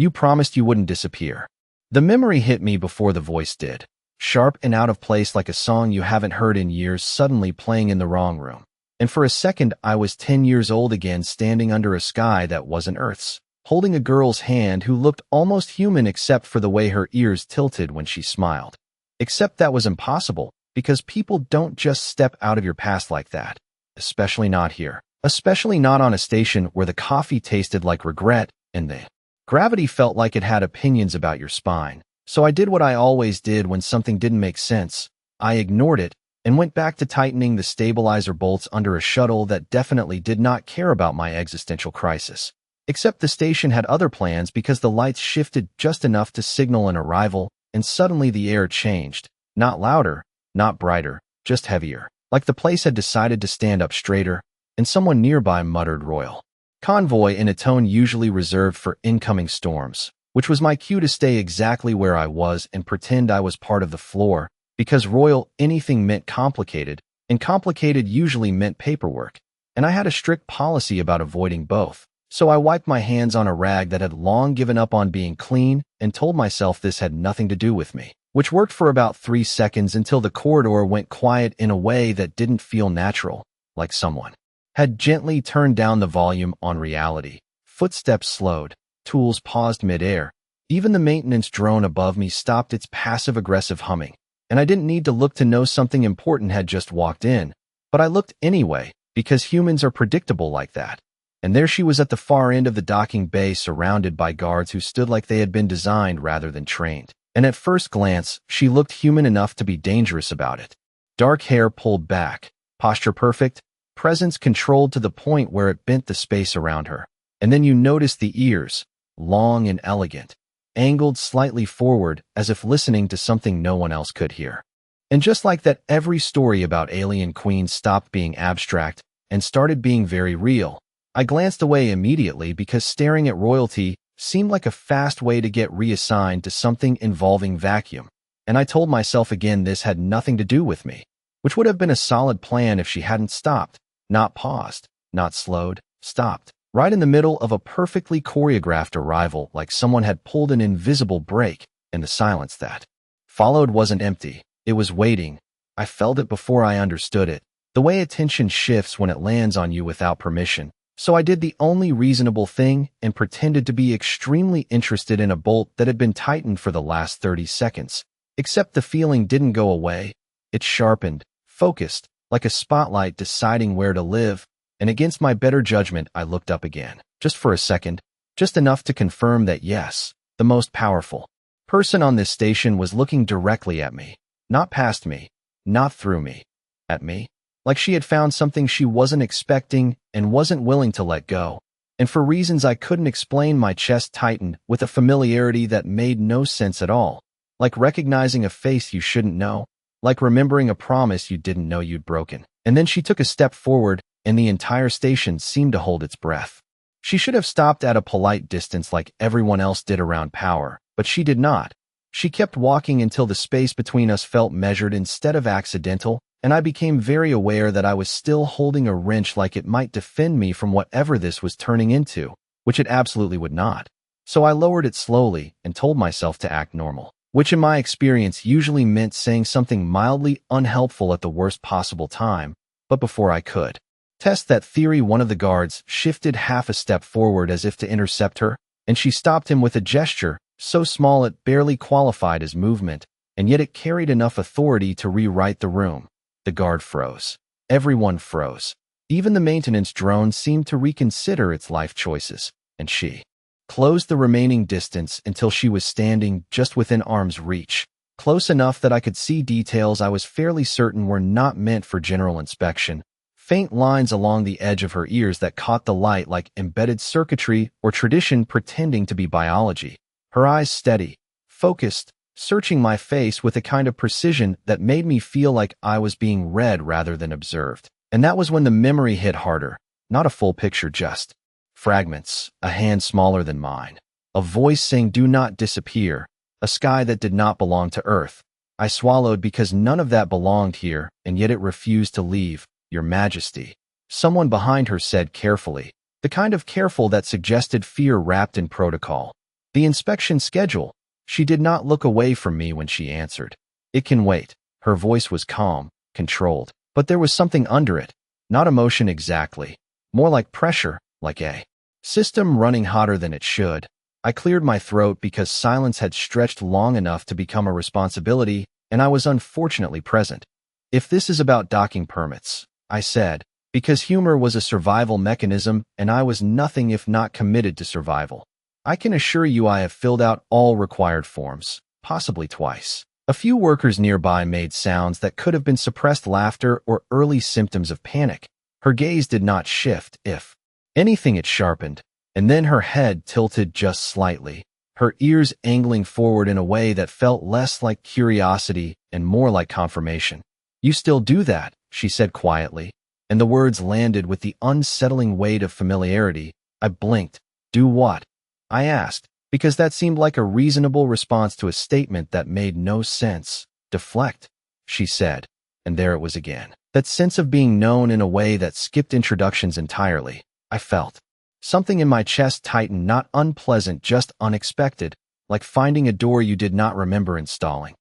You promised you wouldn't disappear. The memory hit me before the voice did. Sharp and out of place like a song you haven't heard in years suddenly playing in the wrong room. And for a second I was 10 years old again, standing under a sky that wasn't Earth's, holding a girl's hand who looked almost human except for the way her ears tilted when she smiled. Except that was impossible, because people don't just step out of your past like that. Especially not here. Especially not on a station where the coffee tasted like regret and the gravity felt like it had opinions about your spine. So I did what I always did when something didn't make sense. I ignored it and went back to tightening the stabilizer bolts under a shuttle that definitely did not care about my existential crisis. Except the station had other plans because the lights shifted just enough to signal an arrival, and suddenly the air changed. Not louder, not brighter, just heavier. Like the place had decided to stand up straighter, and someone nearby muttered "Royal Convoy" in a tone usually reserved for incoming storms, which was my cue to stay exactly where I was and pretend I was part of the floor, because royal anything meant complicated, and complicated usually meant paperwork, and I had a strict policy about avoiding both. So I wiped my hands on a rag that had long given up on being clean and told myself this had nothing to do with me, which worked for about 3 seconds until the corridor went quiet in a way that didn't feel natural, like someone had gently turned down the volume on reality. Footsteps slowed. Tools paused mid-air. Even the maintenance drone above me stopped its passive-aggressive humming. And I didn't need to look to know something important had just walked in. But I looked anyway, because humans are predictable like that. And there she was at the far end of the docking bay, surrounded by guards who stood like they had been designed rather than trained. And at first glance, she looked human enough to be dangerous about it. Dark hair pulled back, posture perfect, presence controlled to the point where it bent the space around her. And then you noticed the ears, long and elegant, angled slightly forward as if listening to something no one else could hear. And just like that, every story about alien queens stopped being abstract and started being very real. I glanced away immediately because staring at royalty seemed like a fast way to get reassigned to something involving vacuum. And I told myself again this had nothing to do with me, which would have been a solid plan if she hadn't stopped, not paused, not slowed, stopped. Right in the middle of a perfectly choreographed arrival, like someone had pulled an invisible brake, and the silence that followed wasn't empty. It was waiting. I felt it before I understood it. The way attention shifts when it lands on you without permission. So I did the only reasonable thing and pretended to be extremely interested in a bolt that had been tightened for the last 30 seconds. Except the feeling didn't go away. It sharpened, focused, like a spotlight deciding where to live. And against my better judgment, I looked up again, just for a second, just enough to confirm that yes, the most powerful person on this station was looking directly at me, not past me, not through me, at me, like she had found something she wasn't expecting and wasn't willing to let go. And for reasons I couldn't explain, my chest tightened with a familiarity that made no sense at all, like recognizing a face you shouldn't know, like remembering a promise you didn't know you'd broken. And then she took a step forward, and the entire station seemed to hold its breath. She should have stopped at a polite distance like everyone else did around power, but she did not. She kept walking until the space between us felt measured instead of accidental, and I became very aware that I was still holding a wrench like it might defend me from whatever this was turning into, which it absolutely would not. So I lowered it slowly and told myself to act normal, which in my experience usually meant saying something mildly unhelpful at the worst possible time. But before I could test that theory, one of the guards shifted half a step forward as if to intercept her, and she stopped him with a gesture so small it barely qualified as movement, and yet it carried enough authority to rewrite the room. The guard froze. Everyone froze. Even the maintenance drone seemed to reconsider its life choices, and she closed the remaining distance until she was standing just within arm's reach, close enough that I could see details I was fairly certain were not meant for general inspection, faint lines along the edge of her ears that caught the light like embedded circuitry or tradition pretending to be biology. Her eyes steady, focused, searching my face with a kind of precision that made me feel like I was being read rather than observed. And that was when the memory hit harder. Not a full picture, just fragments, a hand smaller than mine, a voice saying "do not disappear," a sky that did not belong to Earth. I swallowed because none of that belonged here, and yet it refused to leave. "Your Majesty," someone behind her said carefully, the kind of careful that suggested fear wrapped in protocol. The inspection schedule. She did not look away from me when she answered. It can wait. Her voice was calm, controlled, but there was something under it. Not emotion exactly. More like pressure, like a system running hotter than it should. I cleared my throat because silence had stretched long enough to become a responsibility, and I was unfortunately present. If this is about docking permits, I said, because humor was a survival mechanism and I was nothing if not committed to survival. I can assure you I have filled out all required forms, possibly twice. A few workers nearby made sounds that could have been suppressed laughter or early symptoms of panic. Her gaze did not shift. If anything, it sharpened, and then her head tilted just slightly, her ears angling forward in a way that felt less like curiosity and more like confirmation. "You still do that," she said quietly, and the words landed with the unsettling weight of familiarity. I blinked. "Do what?" I asked, because that seemed like a reasonable response to a statement that made no sense. "Deflect," she said, and there it was again. That sense of being known in a way that skipped introductions entirely. I felt something in my chest tighten, not unpleasant, just unexpected, like finding a door you did not remember installing.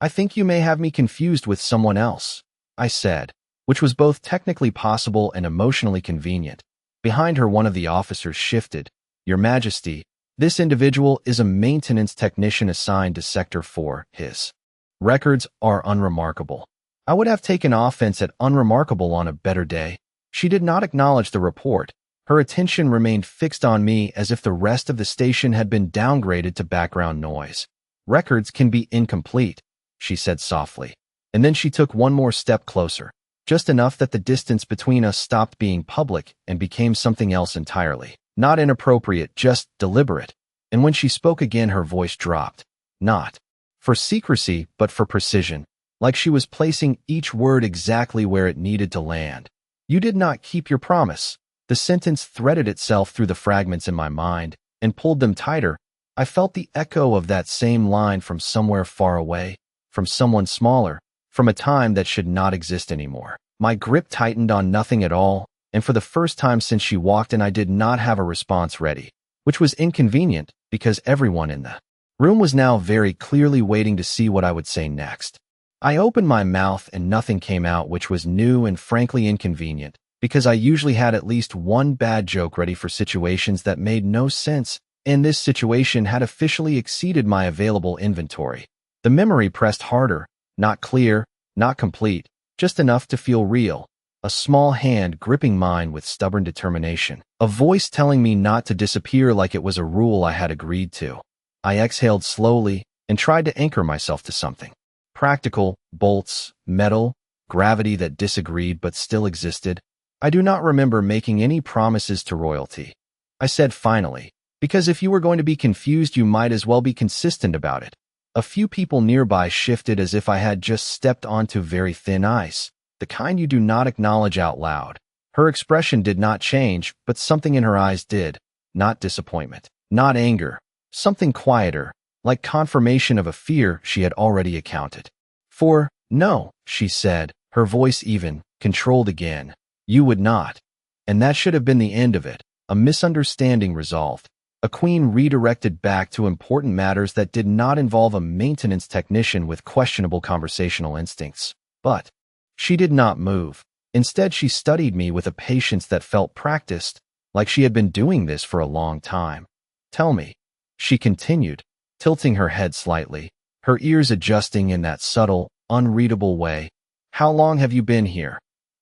"I think you may have me confused with someone else," I said, which was both technically possible and emotionally convenient. Behind her, one of the officers shifted. "Your Majesty, this individual is a maintenance technician assigned to Sector 4. His records are unremarkable." I would have taken offense at unremarkable on a better day. She did not acknowledge the report. Her attention remained fixed on me as if the rest of the station had been downgraded to background noise. "Records can be incomplete," she said softly, and then she took one more step closer, just enough that the distance between us stopped being public and became something else entirely. Not inappropriate, just deliberate. And when she spoke again, her voice dropped. Not for secrecy, but for precision, like she was placing each word exactly where it needed to land. "You did not keep your promise." The sentence threaded itself through the fragments in my mind and pulled them tighter. I felt the echo of that same line from somewhere far away, from someone smaller, from a time that should not exist anymore. My grip tightened on nothing at all, and for the first time since she walked in, I did not have a response ready, which was inconvenient because everyone in the room was now very clearly waiting to see what I would say next. I opened my mouth and nothing came out, which was new and frankly inconvenient, because I usually had at least one bad joke ready for situations that made no sense, and this situation had officially exceeded my available inventory. The memory pressed harder, not clear, not complete, just enough to feel real. A small hand gripping mine with stubborn determination. A voice telling me not to disappear like it was a rule I had agreed to. I exhaled slowly and tried to anchor myself to something. Practical, bolts, metal, gravity that disagreed but still existed. "I do not remember making any promises to royalty," I said finally, "because if you were going to be confused, you might as well be consistent about it." A few people nearby shifted as if I had just stepped onto very thin ice, the kind you do not acknowledge out loud. Her expression did not change, but something in her eyes did. Not disappointment, not anger, something quieter, like confirmation of a fear she had already accounted for. "No," she said, her voice even, controlled again. "You would not." And that should have been the end of it. A misunderstanding resolved. A queen redirected back to important matters that did not involve a maintenance technician with questionable conversational instincts. But she did not move. Instead, she studied me with a patience that felt practiced, like she had been doing this for a long time. "Tell me," she continued, tilting her head slightly, her ears adjusting in that subtle, unreadable way. "How long have you been here?"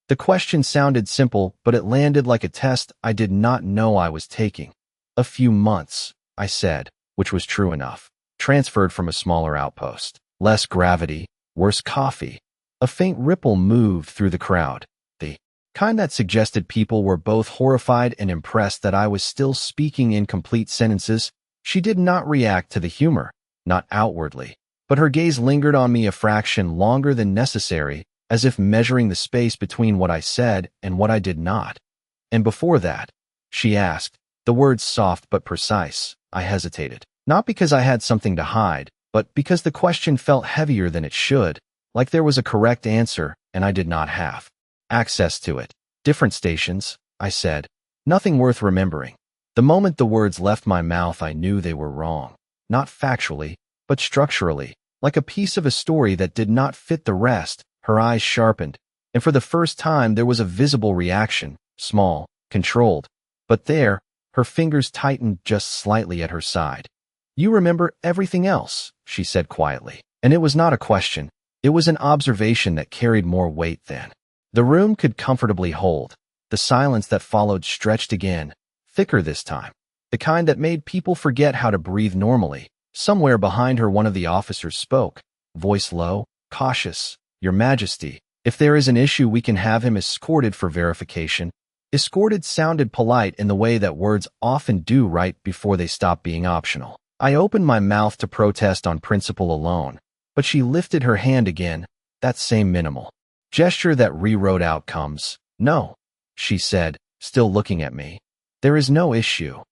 The question sounded simple, but it landed like a test I did not know I was taking. "A few months," I said, which was true enough. "Transferred from a smaller outpost. Less gravity, worse coffee." A faint ripple moved through the crowd, the kind that suggested people were both horrified and impressed that I was still speaking in complete sentences. She did not react to the humor, not outwardly, but her gaze lingered on me a fraction longer than necessary, as if measuring the space between what I said and what I did not. "And before that?" she asked, the words soft but precise. I hesitated, not because I had something to hide, but because the question felt heavier than it should, like there was a correct answer and I did not have access to it. "Different stations," I said. "Nothing worth remembering." The moment the words left my mouth, I knew they were wrong. Not factually, but structurally. Like a piece of a story that did not fit the rest, her eyes sharpened, and for the first time there was a visible reaction, small, controlled. But there, her fingers tightened just slightly at her side. "You remember everything else," she said quietly. And it was not a question. It was an observation that carried more weight than the room could comfortably hold. The silence that followed stretched again, thicker this time. The kind that made people forget how to breathe normally. Somewhere behind her, one of the officers spoke, voice low, cautious. "Your Majesty, if there is an issue, we can have him escorted for verification." Escorted sounded polite in the way that words often do right before they stop being optional. I opened my mouth to protest on principle alone, but she lifted her hand again, that same minimal gesture that rewrote outcomes. "No," she said, still looking at me. "There is no issue."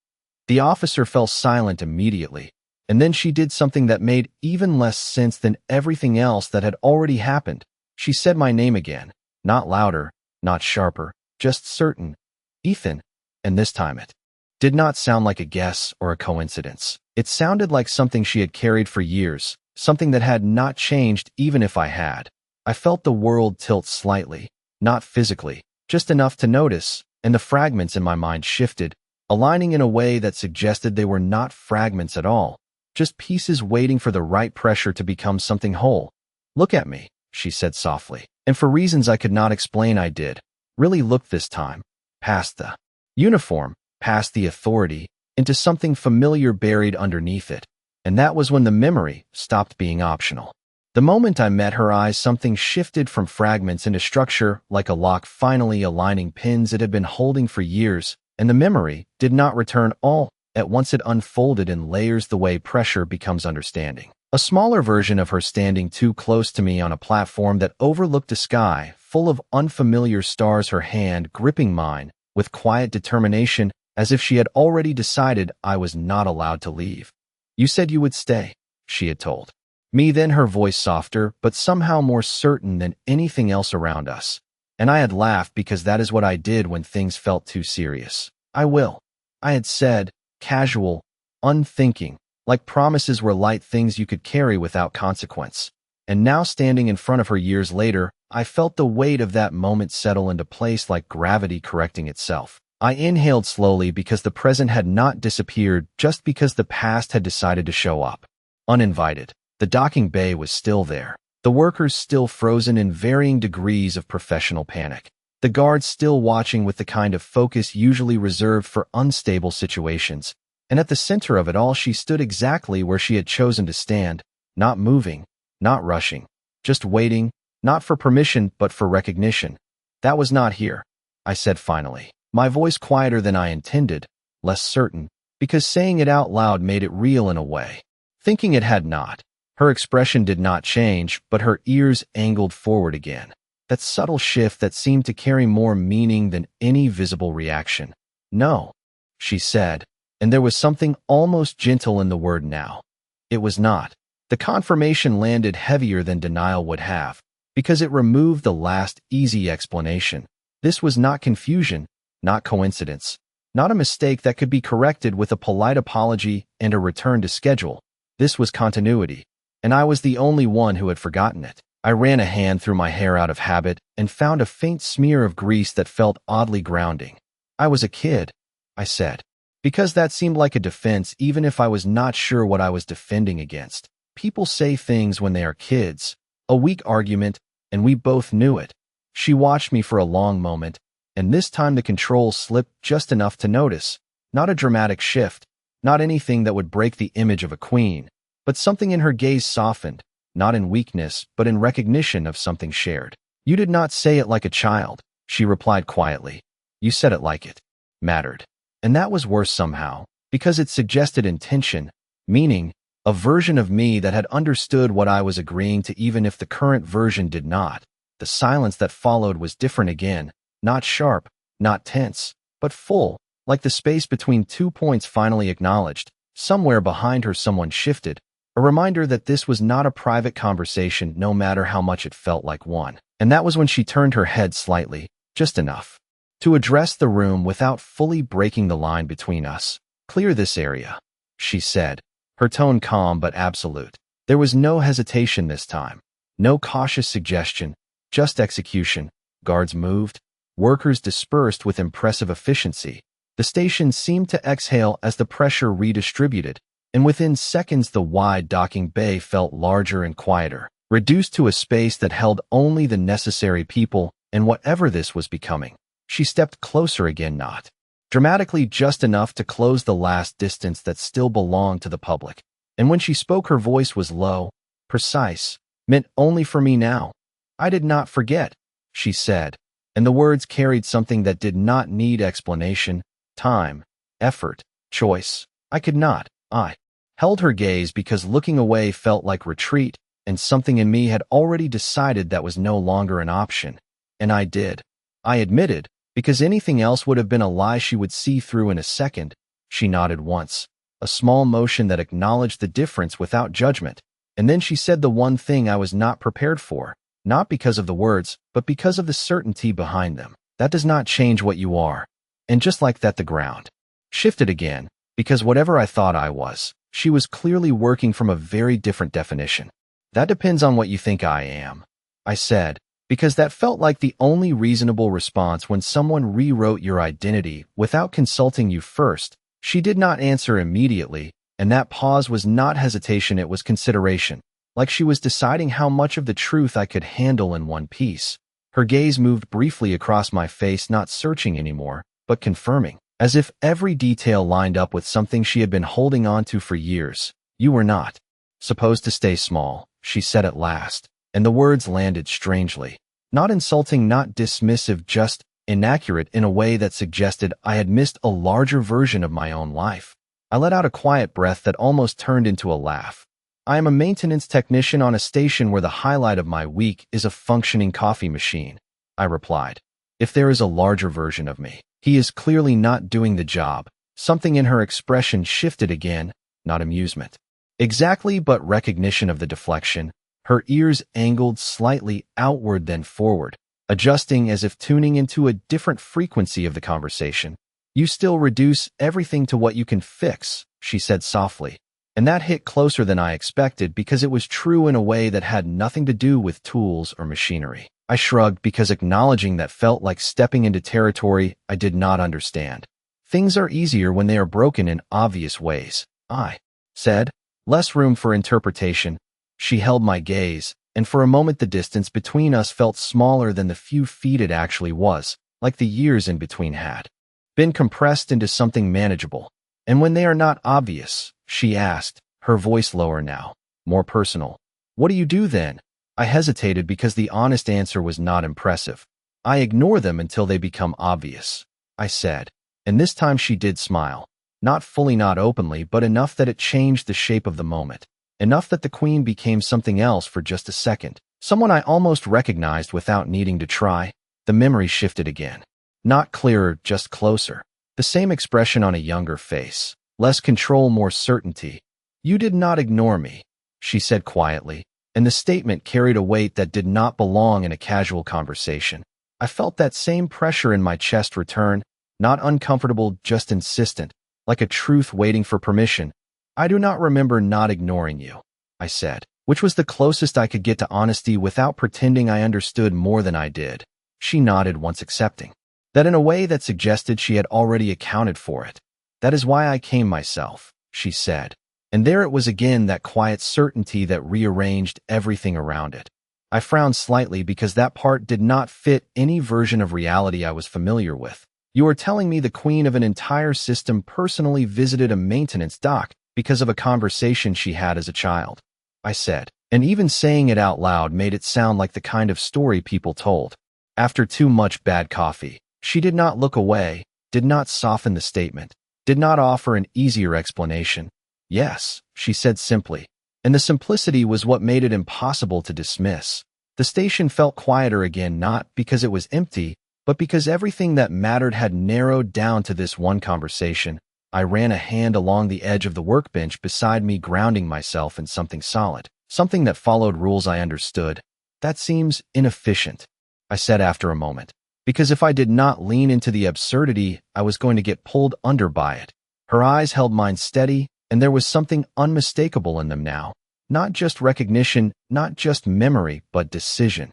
The officer fell silent immediately, and then she did something that made even less sense than everything else that had already happened. She said my name again, not louder, not sharper, just certain. "Ethan." And this time it did not sound like a guess or a coincidence. It sounded like something she had carried for years, something that had not changed even if I had. I felt the world tilt slightly, not physically, just enough to notice, and the fragments in my mind shifted, aligning in a way that suggested they were not fragments at all, just pieces waiting for the right pressure to become something whole. "Look at me," she said softly, and for reasons I could not explain I did. Really looked this time, past the uniform, past the authority, into something familiar buried underneath it. And that was when the memory stopped being optional. The moment I met her eyes, something shifted from fragments into structure, like a lock finally aligning pins it had been holding for years, and the memory did not return all at once. It unfolded in layers the way pressure becomes understanding. A smaller version of her standing too close to me on a platform that overlooked a sky full of unfamiliar stars, her hand gripping mine with quiet determination, as if she had already decided I was not allowed to leave. "You said you would stay," she had told me then, her voice softer but somehow more certain than anything else around us. And I had laughed because that is what I did when things felt too serious. "I will," I had said, casual, unthinking, like promises were light things you could carry without consequence. And now, standing in front of her years later, I felt the weight of that moment settle into place like gravity correcting itself. I inhaled slowly because the present had not disappeared just because the past had decided to show up. Uninvited. The docking bay was still there. The workers still frozen in varying degrees of professional panic. The guards still watching with the kind of focus usually reserved for unstable situations. And at the center of it all, she stood exactly where she had chosen to stand, not moving, not rushing, just waiting, not for permission but for recognition. "That was not here," I said finally, my voice quieter than I intended, less certain, because saying it out loud made it real in a way. Thinking it had not. Her expression did not change, but her ears angled forward again. That subtle shift that seemed to carry more meaning than any visible reaction. "No," she said, and there was something almost gentle in the word now. It was not. The confirmation landed heavier than denial would have, because it removed the last easy explanation. This was not confusion, not coincidence, not a mistake that could be corrected with a polite apology and a return to schedule. This was continuity, and I was the only one who had forgotten it. I ran a hand through my hair out of habit and found a faint smear of grease that felt oddly grounding. "I was a kid," I said, because that seemed like a defense even if I was not sure what I was defending against. People say things when they are kids. A weak argument, and we both knew it. She watched me for a long moment, and this time the control slipped just enough to notice. Not a dramatic shift, not anything that would break the image of a queen, but something in her gaze softened, not in weakness, but in recognition of something shared. "You did not say it like a child," she replied quietly. "You said it like it mattered." And that was worse somehow, because it suggested intention, meaning, a version of me that had understood what I was agreeing to even if the current version did not. The silence that followed was different again, not sharp, not tense, but full, like the space between 2 points finally acknowledged. Somewhere behind her someone shifted, a reminder that this was not a private conversation no matter how much it felt like one. And that was when she turned her head slightly, just enough to address the room without fully breaking the line between us. "Clear this area," she said, her tone calm but absolute. There was no hesitation this time, no cautious suggestion, just execution. Guards moved, workers dispersed with impressive efficiency. The station seemed to exhale as the pressure redistributed, and within seconds the wide docking bay felt larger and quieter, reduced to a space that held only the necessary people and whatever this was becoming. She stepped closer again, not dramatically, just enough to close the last distance that still belonged to the public. And when she spoke, her voice was low, precise, meant only for me now. "I did not forget," she said, and the words carried something that did not need explanation, time, effort, choice. I could not. I held her gaze because looking away felt like retreat, and something in me had already decided that was no longer an option. And I did. I admitted, because anything else would have been a lie she would see through in a second. She nodded once, a small motion that acknowledged the difference without judgment, and then she said the one thing I was not prepared for, not because of the words, but because of the certainty behind them. "That does not change what you are." And just like that, the ground shifted again, because whatever I thought I was, she was clearly working from a very different definition. "That depends on what you think I am," I said, because that felt like the only reasonable response when someone rewrote your identity without consulting you first. She did not answer immediately, and that pause was not hesitation, it was consideration, like she was deciding how much of the truth I could handle in one piece. Her gaze moved briefly across my face, not searching anymore, but confirming, as if every detail lined up with something she had been holding on to for years. "You were not supposed to stay small," she said at last, and the words landed strangely. Not insulting, not dismissive, just inaccurate in a way that suggested I had missed a larger version of my own life. I let out a quiet breath that almost turned into a laugh. "I am a maintenance technician on a station where the highlight of my week is a functioning coffee machine," I replied. "If there is a larger version of me, he is clearly not doing the job." Something in her expression shifted again, not amusement exactly, but recognition of the deflection. Her ears angled slightly outward then forward, adjusting as if tuning into a different frequency of the conversation. "You still reduce everything to what you can fix," she said softly. And that hit closer than I expected because it was true in a way that had nothing to do with tools or machinery. I shrugged because acknowledging that felt like stepping into territory I did not understand. "Things are easier when they are broken in obvious ways," I said. "Less room for interpretation." She held my gaze, and for a moment the distance between us felt smaller than the few feet it actually was, like the years in between had been compressed into something manageable. "And when they are not obvious," she asked, her voice lower now, more personal, "what do you do then?" I hesitated because the honest answer was not impressive. "I ignore them until they become obvious," I said, and this time she did smile. Not fully, not openly, but enough that it changed the shape of the moment. Enough that the queen became something else for just a second. Someone I almost recognized without needing to try. The memory shifted again. Not clearer, just closer. The same expression on a younger face. Less control, more certainty. "You did not ignore me," she said quietly, and the statement carried a weight that did not belong in a casual conversation. I felt that same pressure in my chest return, not uncomfortable, just insistent, like a truth waiting for permission. "I do not remember not ignoring you," I said, which was the closest I could get to honesty without pretending I understood more than I did. She nodded, once accepting that in a way that suggested she had already accounted for it. "That is why I came myself," she said, and there it was again, that quiet certainty that rearranged everything around it. I frowned slightly because that part did not fit any version of reality I was familiar with. "You are telling me the queen of an entire system personally visited a maintenance dock because of a conversation she had as a child," I said, and even saying it out loud made it sound like the kind of story people told. After too much bad coffee, she did not look away, did not soften the statement, did not offer an easier explanation. "Yes," she said simply, and the simplicity was what made it impossible to dismiss. The station felt quieter again, not because it was empty, but because everything that mattered had narrowed down to this one conversation. I ran a hand along the edge of the workbench beside me, grounding myself in something solid, something that followed rules I understood. "That seems inefficient," I said after a moment. Because if I did not lean into the absurdity, I was going to get pulled under by it. Her eyes held mine steady, and there was something unmistakable in them now. Not just recognition, not just memory, but decision.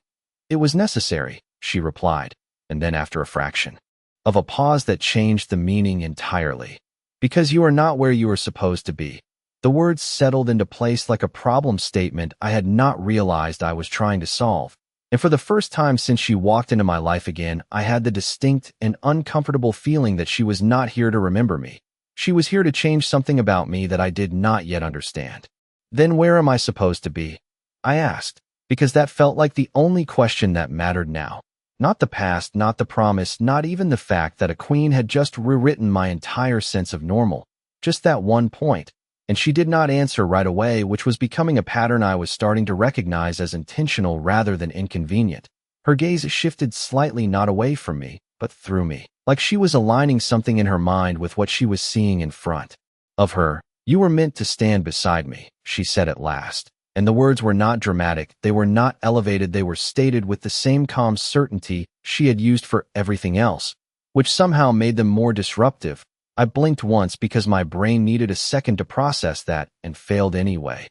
It was necessary, she replied, and then after a fraction of a pause that changed the meaning entirely. Because you are not where you are supposed to be. The words settled into place like a problem statement I had not realized I was trying to solve. And for the first time since she walked into my life again, I had the distinct and uncomfortable feeling that she was not here to remember me. She was here to change something about me that I did not yet understand. Then where am I supposed to be? I asked, because that felt like the only question that mattered now. Not the past, not the promise, not even the fact that a queen had just rewritten my entire sense of normal. Just that one point. And she did not answer right away, which was becoming a pattern I was starting to recognize as intentional rather than inconvenient. Her gaze shifted slightly, not away from me, but through me, like she was aligning something in her mind with what she was seeing in front of her. You were meant to stand beside me, she said at last. And the words were not dramatic, they were not elevated, they were stated with the same calm certainty she had used for everything else, which somehow made them more disruptive. I blinked once because my brain needed a second to process that, and failed anyway.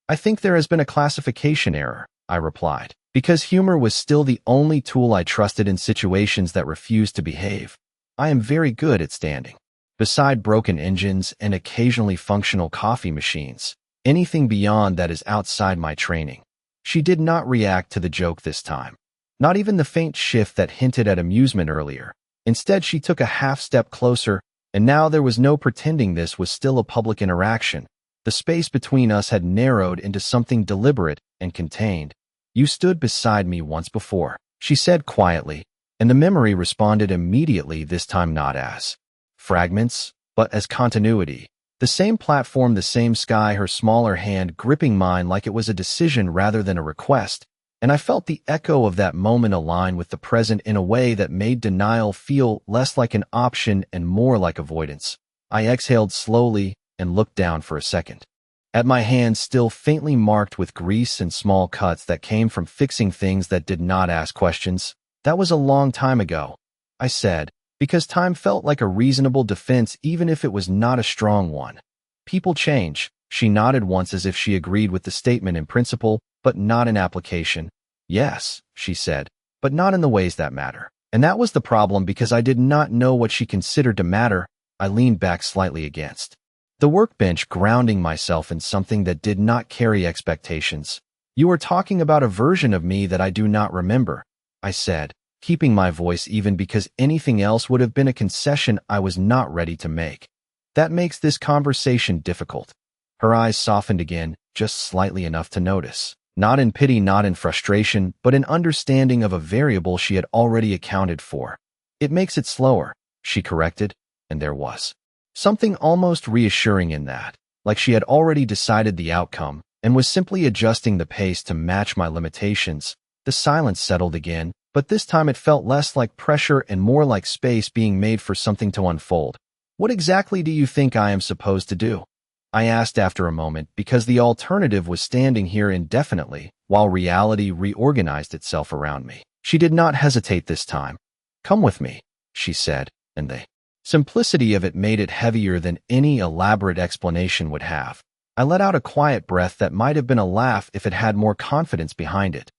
I think there has been a classification error, I replied, because humor was still the only tool I trusted in situations that refused to behave. I am very good at standing beside broken engines and occasionally functional coffee machines. Anything beyond that is outside my training. She did not react to the joke this time. Not even the faint shift that hinted at amusement earlier. Instead, she took a half step closer, and now there was no pretending this was still a public interaction. The space between us had narrowed into something deliberate and contained. You stood beside me once before, she said quietly, and the memory responded immediately, this time not as fragments, but as continuity. The same platform, the same sky, her smaller hand gripping mine like it was a decision rather than a request, and I felt the echo of that moment align with the present in a way that made denial feel less like an option and more like avoidance. I exhaled slowly and looked down for a second. At my hands, still faintly marked with grease and small cuts that came from fixing things that did not ask questions. That was a long time ago, I said, because time felt like a reasonable defense even if it was not a strong one. People change. She nodded once as if she agreed with the statement in principle, but not in application. Yes, she said, but not in the ways that matter. And that was the problem, because I did not know what she considered to matter. I leaned back slightly against the workbench, grounding myself in something that did not carry expectations. You are talking about a version of me that I do not remember, I said, keeping my voice even because anything else would have been a concession I was not ready to make. That makes this conversation difficult. Her eyes softened again, just slightly enough to notice. Not in pity, not in frustration, but in understanding of a variable she had already accounted for. It makes it slower, she corrected, and there was something almost reassuring in that, like she had already decided the outcome and was simply adjusting the pace to match my limitations. The silence settled again, but this time it felt less like pressure and more like space being made for something to unfold. What exactly do you think I am supposed to do? I asked after a moment, because the alternative was standing here indefinitely, while reality reorganized itself around me. She did not hesitate this time. Come with me, she said, and the simplicity of it made it heavier than any elaborate explanation would have. I let out a quiet breath that might have been a laugh if it had more confidence behind it.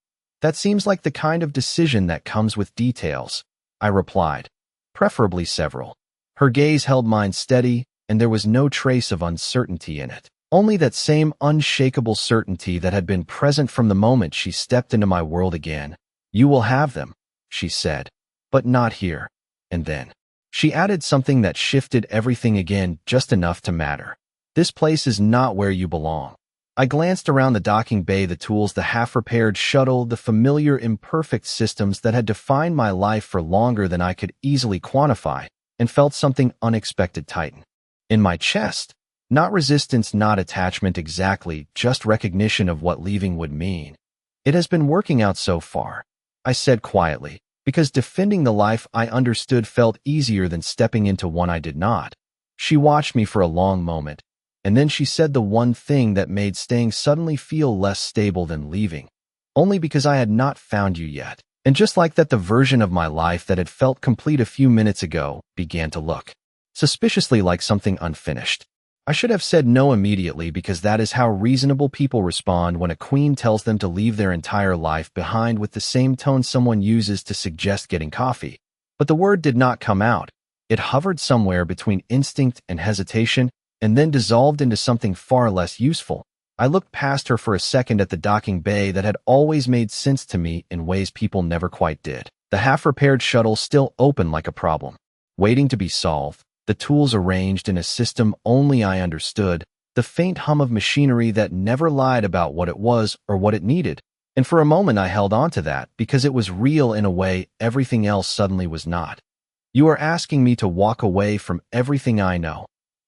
That seems like the kind of decision that comes with details, I replied, preferably several. Her gaze held mine steady, and there was no trace of uncertainty in it. Only that same unshakable certainty that had been present from the moment she stepped into my world again. You will have them, she said, but not here. And then she added something that shifted everything again, just enough to matter. This place is not where you belong. I glanced around the docking bay, the tools, the half-repaired shuttle, the familiar imperfect systems that had defined my life for longer than I could easily quantify, and felt something unexpected tighten in my chest. Not resistance, not attachment exactly, just recognition of what leaving would mean. It has been working out so far, I said quietly, because defending the life I understood felt easier than stepping into one I did not. She watched me for a long moment, and then she said the one thing that made staying suddenly feel less stable than leaving. Only because I had not found you yet. And just like that, the version of my life that had felt complete a few minutes ago began to look suspiciously like something unfinished. I should have said no immediately, because that is how reasonable people respond when a queen tells them to leave their entire life behind, with the same tone someone uses to suggest getting coffee. But the word did not come out. It hovered somewhere between instinct and hesitation, and then dissolved into something far less useful. I looked past her for a second at the docking bay that had always made sense to me in ways people never quite did. The half-repaired shuttle still open like a problem, waiting to be solved, the tools arranged in a system only I understood, the faint hum of machinery that never lied about what it was or what it needed. And for a moment I held on to that, because it was real in a way everything else suddenly was not. "You are asking me to walk away from everything I know,"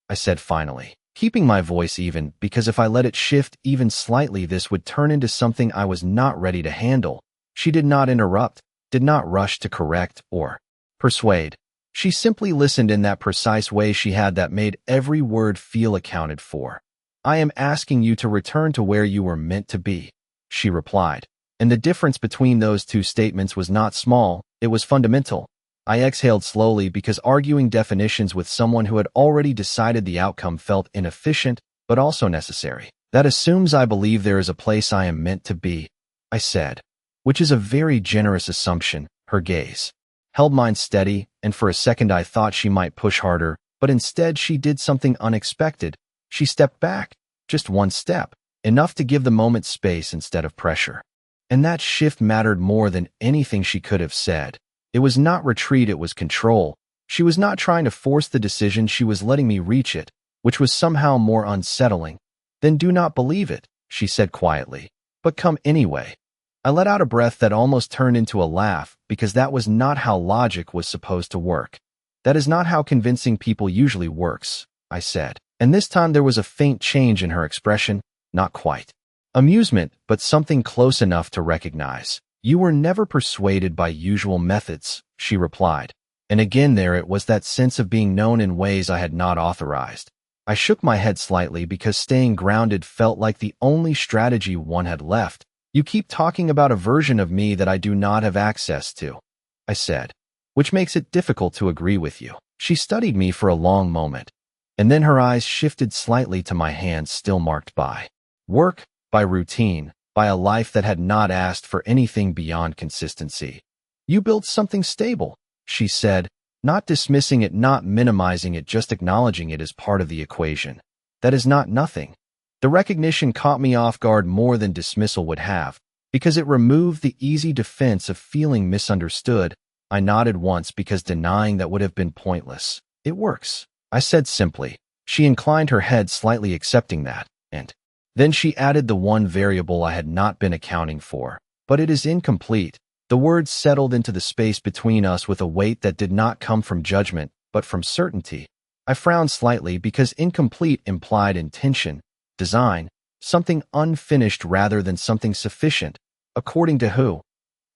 I said finally, keeping my voice even, because if I let it shift even slightly, this would turn into something I was not ready to handle. She did not interrupt, did not rush to correct or persuade. She simply listened in that precise way she had that made every word feel accounted for. "I am asking you to return to where you were meant to be," she replied. And the difference between those two statements was not small, it was fundamental. I exhaled slowly, because arguing definitions with someone who had already decided the outcome felt inefficient, but also necessary. "That assumes I believe there is a place I am meant to be," I said, "which is a very generous assumption." Her gaze held mine steady, and for a second I thought she might push harder, but instead she did something unexpected. She stepped back, just one step, enough to give the moment space instead of pressure. And that shift mattered more than anything she could have said. It was not retreat, it was control. She was not trying to force the decision, she was letting me reach it, which was somehow more unsettling. "Then do not believe it," she said quietly, "but come anyway." I let out a breath that almost turned into a laugh, because that was not how logic was supposed to work. "That is not how convincing people usually works," I said. And this time there was a faint change in her expression, not quite amusement, but something close enough to recognize. "You were never persuaded by usual methods," she replied. And again there it was, that sense of being known in ways I had not authorized. I shook my head slightly, because staying grounded felt like the only strategy one had left. "You keep talking about a version of me that I do not have access to," I said, "which makes it difficult to agree with you." She studied me for a long moment, and then her eyes shifted slightly to my hands, still marked by work, by routine, by a life that had not asked for anything beyond consistency. "You built something stable," she said, not dismissing it, not minimizing it, just acknowledging it as part of the equation. "That is not nothing." The recognition caught me off guard more than dismissal would have, because it removed the easy defense of feeling misunderstood. I nodded once, because denying that would have been pointless. "It works," I said simply. She inclined her head slightly, accepting that, and then she added the one variable I had not been accounting for. "But it is incomplete." The words settled into the space between us with a weight that did not come from judgment, but from certainty. I frowned slightly, because incomplete implied intention, design, something unfinished rather than something sufficient. "According to who?"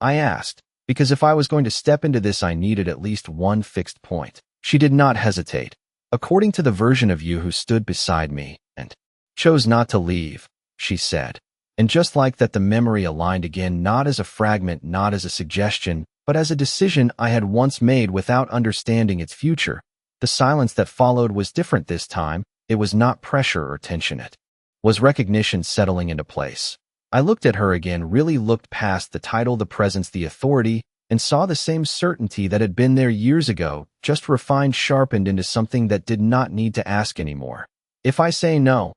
I asked, because if I was going to step into this I needed at least one fixed point. She did not hesitate. "According to the version of you who stood beside me and chose not to leave," she said. And just like that, the memory aligned again, not as a fragment, not as a suggestion, but as a decision I had once made without understanding its future. The silence that followed was different this time. It was not pressure or tension, it was recognition settling into place. I looked at her again, really looked past the title, the presence, the authority, and saw the same certainty that had been there years ago, just refined, sharpened into something that did not need to ask anymore. "If I say no,"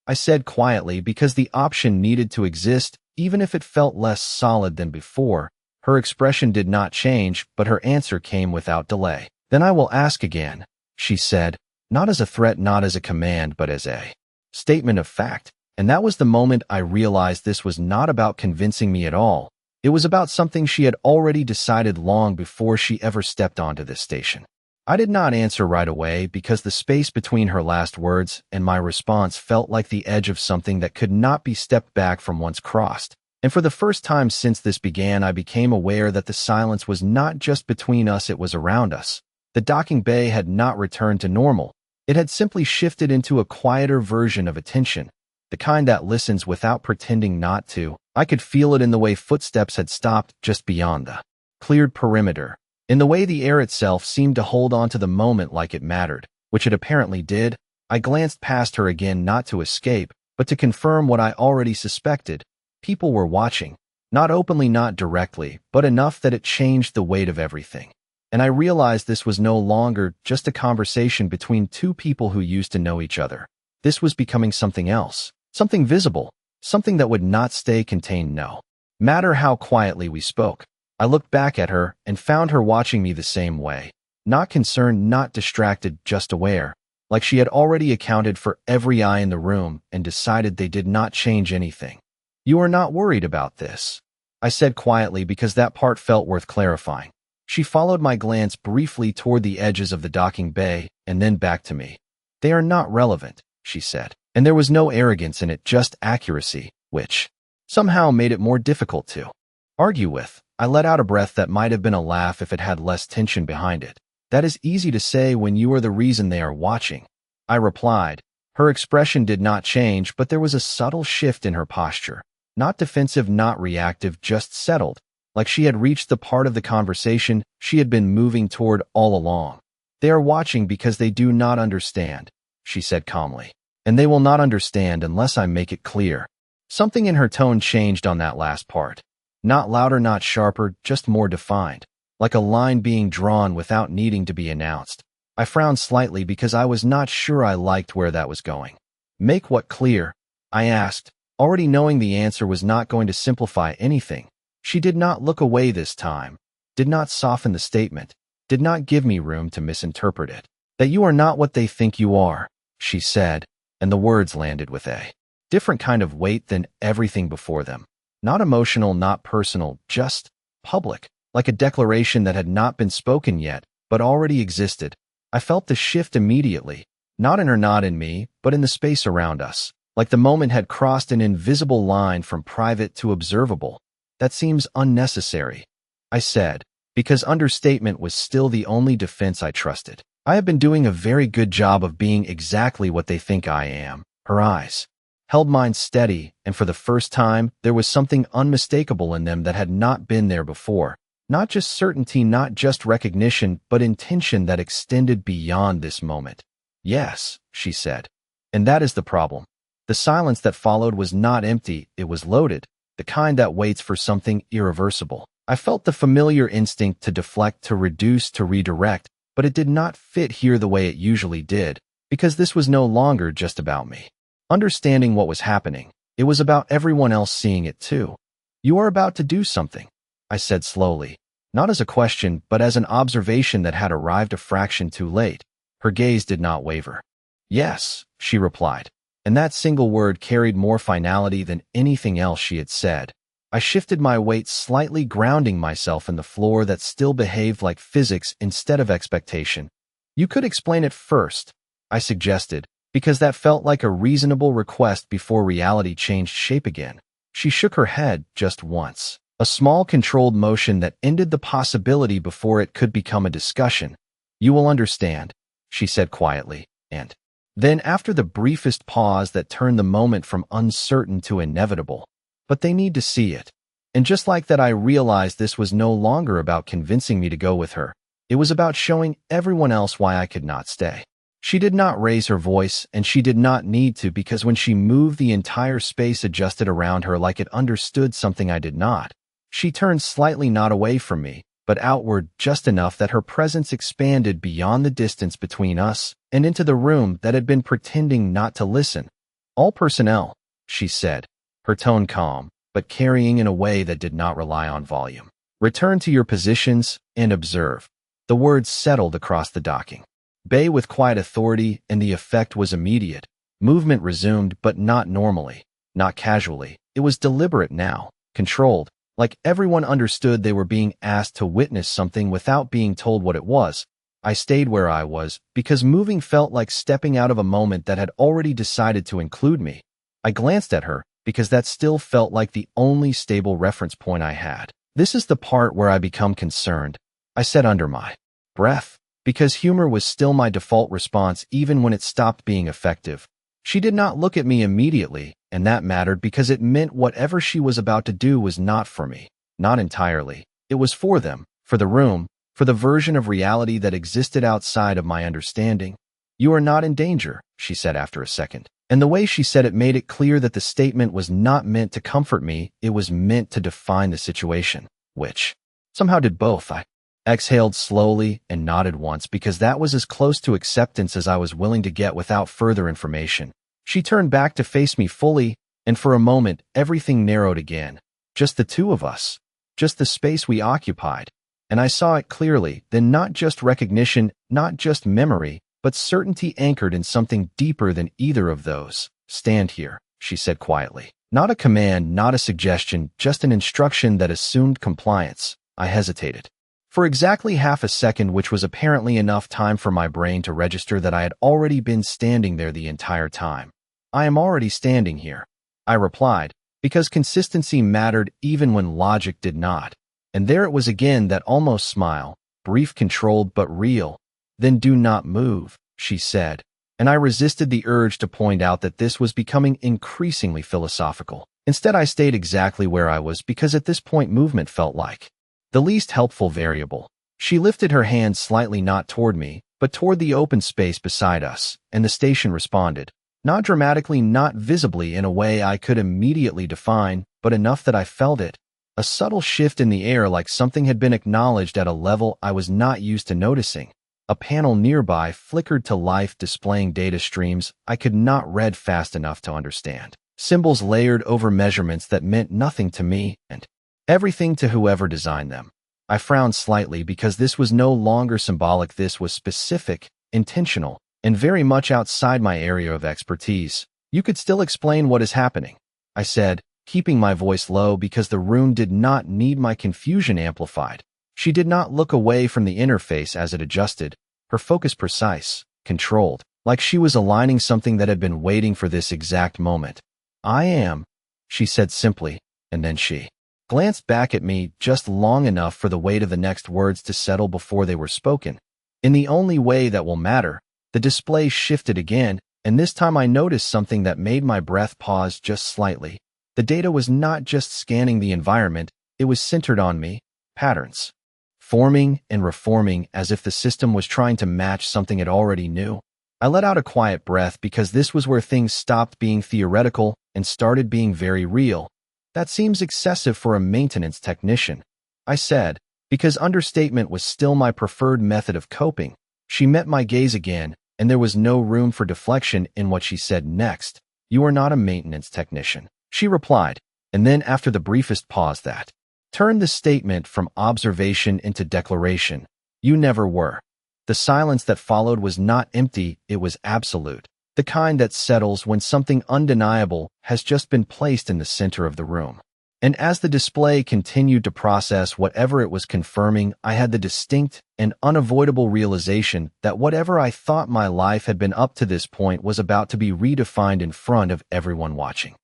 I said quietly, because the option needed to exist, even if it felt less solid than before. Her expression did not change, but her answer came without delay. "Then I will ask again," she said, not as a threat, not as a command, but as a statement of fact. And that was the moment I realized this was not about convincing me at all. It was about something she had already decided long before she ever stepped onto this station. I did not answer right away, because the space between her last words and my response felt like the edge of something that could not be stepped back from once crossed. And for the first time since this began, I became aware that the silence was not just between us, it was around us. The docking bay had not returned to normal. It had simply shifted into a quieter version of attention, the kind that listens without pretending not to. I could feel it in the way footsteps had stopped just beyond the cleared perimeter. In the way the air itself seemed to hold on to the moment like it mattered, which it apparently did, I glanced past her again not to escape, but to confirm what I already suspected. People were watching. Not openly, not directly, but enough that it changed the weight of everything. And I realized this was no longer just a conversation between two people who used to know each other. This was becoming something else, something visible, something that would not stay contained no matter how quietly we spoke. I looked back at her and found her watching me the same way. Not concerned, not distracted, just aware, like she had already accounted for every eye in the room and decided they did not change anything. "You are not worried about this," I said quietly because that part felt worth clarifying. She followed my glance briefly toward the edges of the docking bay and then back to me. "They are not relevant," she said, and there was no arrogance in it, just accuracy, which somehow made it more difficult to argue with. I let out a breath that might have been a laugh if it had less tension behind it. "That is easy to say when you are the reason they are watching," I replied. Her expression did not change, but there was a subtle shift in her posture. Not defensive, not reactive, just settled, like she had reached the part of the conversation she had been moving toward all along. "They are watching because they do not understand," she said calmly. "And they will not understand unless I make it clear." Something in her tone changed on that last part. Not louder, not sharper, just more defined, like a line being drawn without needing to be announced. I frowned slightly because I was not sure I liked where that was going. "Make what clear?" I asked, already knowing the answer was not going to simplify anything. She did not look away this time, did not soften the statement, did not give me room to misinterpret it. "That you are not what they think you are," she said, and the words landed with a different kind of weight than everything before them. Not emotional, not personal, just public, like a declaration that had not been spoken yet, but already existed. I felt the shift immediately, not in her, not in me, but in the space around us, like the moment had crossed an invisible line from private to observable. "That seems unnecessary," I said, because understatement was still the only defense I trusted. "I have been doing a very good job of being exactly what they think I am." Her eyes held mine steady, and for the first time, there was something unmistakable in them that had not been there before. Not just certainty, not just recognition, but intention that extended beyond this moment. "Yes," she said. "And that is the problem." The silence that followed was not empty, it was loaded, the kind that waits for something irreversible. I felt the familiar instinct to deflect, to reduce, to redirect, but it did not fit here the way it usually did, because this was no longer just about me understanding what was happening. It was about everyone else seeing it too. "You are about to do something," I said slowly, not as a question, but as an observation that had arrived a fraction too late. Her gaze did not waver. "Yes," she replied, and that single word carried more finality than anything else she had said. I shifted my weight slightly, grounding myself in the floor that still behaved like physics instead of expectation. "You could explain it first," I suggested, because that felt like a reasonable request before reality changed shape again. She shook her head just once, a small controlled motion that ended the possibility before it could become a discussion. "You will understand," she said quietly, and then after the briefest pause that turned the moment from uncertain to inevitable, "But they need to see it." And just like that, I realized this was no longer about convincing me to go with her. It was about showing everyone else why I could not stay. She did not raise her voice, and she did not need to, because when she moved, the entire space adjusted around her like it understood something I did not. She turned slightly, not away from me, but outward, just enough that her presence expanded beyond the distance between us and into the room that had been pretending not to listen. "All personnel," she said, her tone calm, but carrying in a way that did not rely on volume. "Return to your positions and observe." The words settled across the docking bay with quiet authority, and the effect was immediate. Movement resumed, but not normally, not casually. It was deliberate now, controlled, like everyone understood they were being asked to witness something without being told what it was. I stayed where I was, because moving felt like stepping out of a moment that had already decided to include me. I glanced at her, because that still felt like the only stable reference point I had. "This is the part where I become concerned," I said under my breath, because humor was still my default response even when it stopped being effective. She did not look at me immediately, and that mattered because it meant whatever she was about to do was not for me. Not entirely. It was for them, for the room, for the version of reality that existed outside of my understanding. You are not in danger, she said after a second. And the way she said it made it clear that the statement was not meant to comfort me, it was meant to define the situation, which somehow did both. I exhaled slowly and nodded once because that was as close to acceptance as I was willing to get without further information. She turned back to face me fully, and for a moment, everything narrowed again. Just the two of us. Just the space we occupied. And I saw it clearly, then not just recognition, not just memory, but certainty anchored in something deeper than either of those. Stand here, she said quietly. Not a command, not a suggestion, just an instruction that assumed compliance. I hesitated. For exactly half a second, which was apparently enough time for my brain to register that I had already been standing there the entire time. I am already standing here, I replied, because consistency mattered even when logic did not. And there it was again, that almost smile, brief, controlled, but real. Then do not move, she said, and I resisted the urge to point out that this was becoming increasingly philosophical. Instead, I stayed exactly where I was because at this point movement felt like the least helpful variable. She lifted her hand slightly, not toward me, but toward the open space beside us, and the station responded. Not dramatically, not visibly in a way I could immediately define, but enough that I felt it. A subtle shift in the air, like something had been acknowledged at a level I was not used to noticing. A panel nearby flickered to life, displaying data streams I could not read fast enough to understand. Symbols layered over measurements that meant nothing to me and everything to whoever designed them. I frowned slightly because this was no longer symbolic. This was specific, intentional, and very much outside my area of expertise. You could still explain what is happening, I said, keeping my voice low because the room did not need my confusion amplified. She did not look away from the interface as it adjusted, her focus precise, controlled, like she was aligning something that had been waiting for this exact moment. I am, she said simply, and then she glanced back at me just long enough for the weight of the next words to settle before they were spoken. In the only way that will matter, the display shifted again, and this time I noticed something that made my breath pause just slightly. The data was not just scanning the environment, it was centered on me, patterns. Forming and reforming as if the system was trying to match something it already knew. I let out a quiet breath because this was where things stopped being theoretical and started being very real. That seems excessive for a maintenance technician, I said, because understatement was still my preferred method of coping. She met my gaze again, and there was no room for deflection in what she said next. You are not a maintenance technician, she replied, and then after the briefest pause that turned the statement from observation into declaration. You never were. The silence that followed was not empty, it was absolute. The kind that settles when something undeniable has just been placed in the center of the room. And as the display continued to process whatever it was confirming, I had the distinct and unavoidable realization that whatever I thought my life had been up to this point was about to be redefined in front of everyone watching.